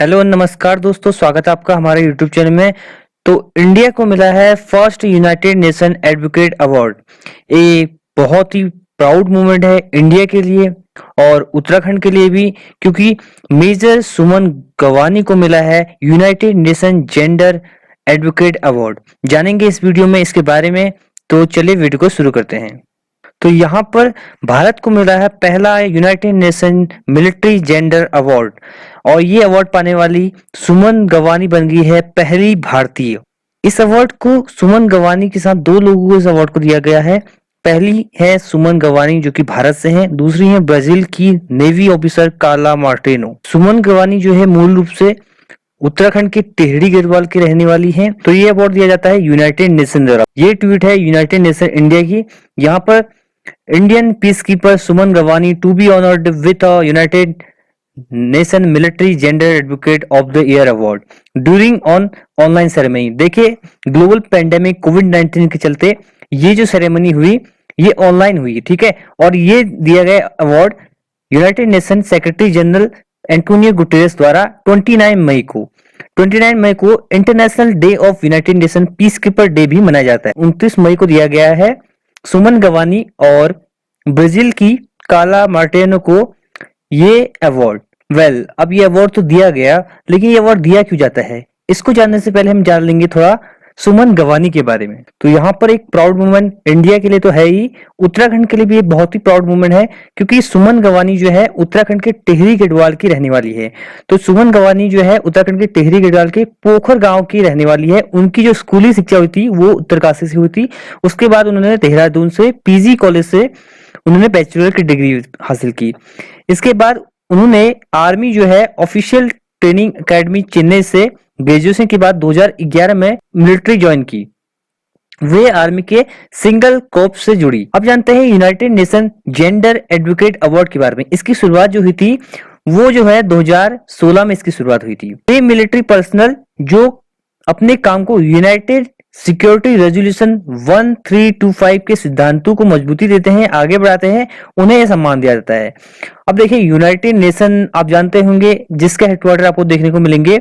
Hello नमस्कार दोस्तों, स्वागत है आपका हमारे यूट्यूब चैनल में। तो इंडिया को मिला है first United nation advocate award. ये बहुत ही प्राउड मोमेंट है इंडिया के लिए और उत्तराखंड के लिए भी, क्योंकि मेजर सुमन गवानी को मिला है United nation gender advocate award. जानेंगे इस वीडियो में इसके बारे में, तो चलिए वीडियो को शुरू करते हैं। तो यहाँ पर भारत को मिला है पहला United Nation military gender award और ये अवार्ड पाने वाली सुमन गवानी बन गई है पहली भारतीय। इस अवार्ड को सुमन गवानी के साथ दो लोगों को इस अवार्ड को दिया गया है। पहली है सुमन गवानी जो कि भारत से है, दूसरी है ब्राजील की नेवी ऑफिसर कार्ला मार्टिनो। सुमन गवानी जो है मूल रूप से उत्तराखंड के टिहरी गढ़वाल की रहने वाली है। तो ये अवार्ड दिया जाता है यूनाइटेड नेशन द्वारा। ये ट्वीट है यूनाइटेड नेशन इंडिया की। यहाँ पर Indian peacekeeper Suman Gawani to be honoured with a United Nation military gender advocate of the year award during on online ceremony. देखिए, ग्लोबल पेंडेमिक कोविड-19 के चलते ये जो सेरेमनी हुई ये ऑनलाइन हुई, ठीक है। और ये दिया गया award United nation secretary general Antonio Guterres द्वारा 29 मई को international day of United nation peacekeeper day भी मनाया जाता है। 29 मई को दिया गया है सुमन गवानी और ब्राजील की काला मार्टिनो को ये अवार्ड। अब ये अवार्ड तो दिया गया, लेकिन ये अवार्ड दिया क्यों जाता है इसको जानने से पहले हम जान लेंगे थोड़ा सुमन गवानी के बारे में। तो यहाँ पर एक प्राउड मोमेंट इंडिया के लिए तो है ही, उत्तराखंड के लिए भी एक बहुत ही प्राउड मोमेंट है, क्योंकि सुमन गवानी जो है उत्तराखंड के टिहरी गढ़वाल की रहने वाली है। तो सुमन गवानी जो है उत्तराखंड के टिहरी गढ़वाल के पोखर गांव की रहने वाली है। उनकी जो स्कूली शिक्षा हुई थी वो उत्तरकाशी से हुई थी। उसके बाद उन्होंने देहरादून से पीजी कॉलेज से उन्होंने बैचलर की डिग्री हासिल की। इसके बाद उन्होंने आर्मी जो है ऑफिशियल ट्रेनिंग एकेडमी चेन्नई से ग्रेजुएशन के बाद 2011 में मिलिट्री ज्वाइन की। वे आर्मी के सिंगल कॉर्प्स से जुड़ी। अब जानते हैं United nation gender advocate award के बारे में। इसकी शुरुआत जो हुई थी वो जो है 2016 में इसकी शुरुआत हुई थी। ये मिलिट्री पर्सनल जो अपने काम को यूनाइटेड सिक्योरिटी रेजोल्यूशन 1325 के सिद्धांतों को मजबूती देते हैं, आगे बढ़ाते हैं, उन्हें यह सम्मान दिया जाता है। अब देखिए, यूनाइटेड नेशन आप जानते होंगे जिसके हेडक्वार्टर आपको देखने को मिलेंगे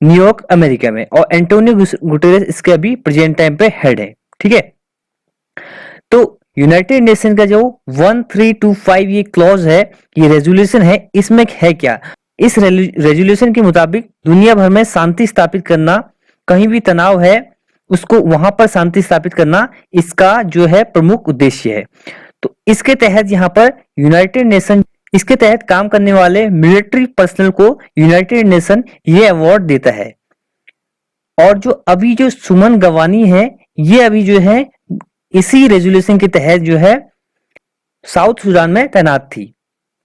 न्यूयॉर्क अमेरिका में, और एंटोनियो गुटेरेस इसके अभी प्रेजेंट टाइम पे हेड है, ठीक है। तो यूनाइटेड नेशन का जो 1325 ये क्लॉज है, ये रेजोल्यूशन है, इसमें है क्या? इस रेजोल्यूशन के मुताबिक दुनिया भर में शांति स्थापित करना, कहीं भी तनाव है उसको वहां पर शांति स्थापित करना, इसका जो है प्रमुख उद्देश्य है। तो इसके तहत यहाँ पर यूनाइटेड नेशन इसके तहत काम करने वाले मिलिट्री पर्सनल को यूनाइटेड नेशन ये अवार्ड देता है। और जो अभी जो सुमन गवानी है ये अभी जो है इसी रेजोल्यूशन के तहत जो है साउथ सूडान में तैनात थी।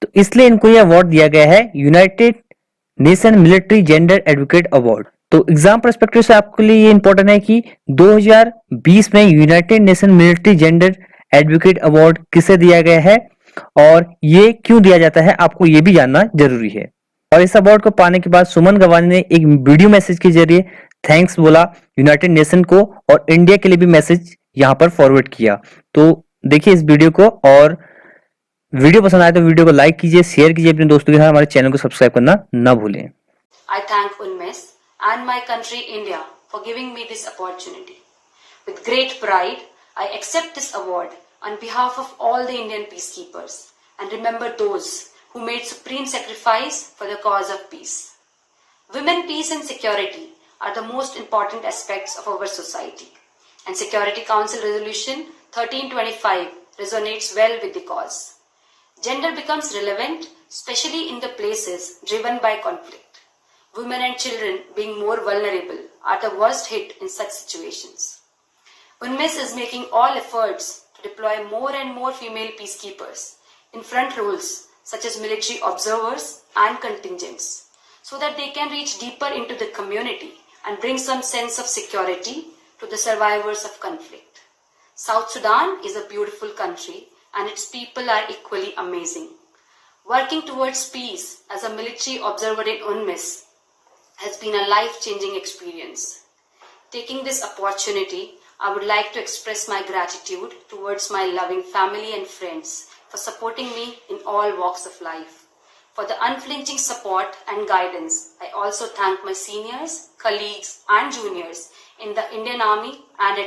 तो इसलिए इनको यह अवार्ड दिया गया है United Nation military gender advocate award. तो एग्जाम पर्सपेक्टिव से आपके लिए ये इंपॉर्टेंट है कि 2020 में United Nation military gender advocate award किसे दिया गया है और ये क्यों दिया जाता है, आपको ये भी जानना जरूरी है। और इस अवार्ड को पाने के बाद सुमन गवानी ने एक वीडियो मैसेज के जरिए थैंक्स बोला यूनाइटेड नेशन को, और इंडिया के लिए भी मैसेज यहाँ पर फॉरवर्ड किया। तो देखिए इस वीडियो को, और वीडियो पसंद आए तो वीडियो को लाइक कीजिए, शेयर कीजिए अपने दोस्तों के साथ, हमारे चैनल को सब्सक्राइब करना ना भूलें। I thank UNMES and my country India for giving me this opportunity. With great pride, I accept this award on behalf of all the Indian peacekeepers and remember those who made supreme sacrifice for the cause of peace. Women, peace and security are the most important aspects of our society, and Security Council Resolution 1325 resonates well with the cause. Gender becomes relevant, especially in the places driven by conflict. Women and children, being more vulnerable, are the worst hit in such situations. UNMES is making all efforts to deploy more and more female peacekeepers in front roles such as military observers and contingents, so that they can reach deeper into the community and bring some sense of security to the survivors of conflict. South Sudan is a beautiful country and its people are equally amazing. Working towards peace as a military observer in UNMES has been a life-changing experience. Taking this opportunity, I would like to express my gratitude towards my loving family and friends for supporting me in all walks of life. for the unflinching support and guidance. I also thank my seniors, colleagues, and juniors in the Indian Army and at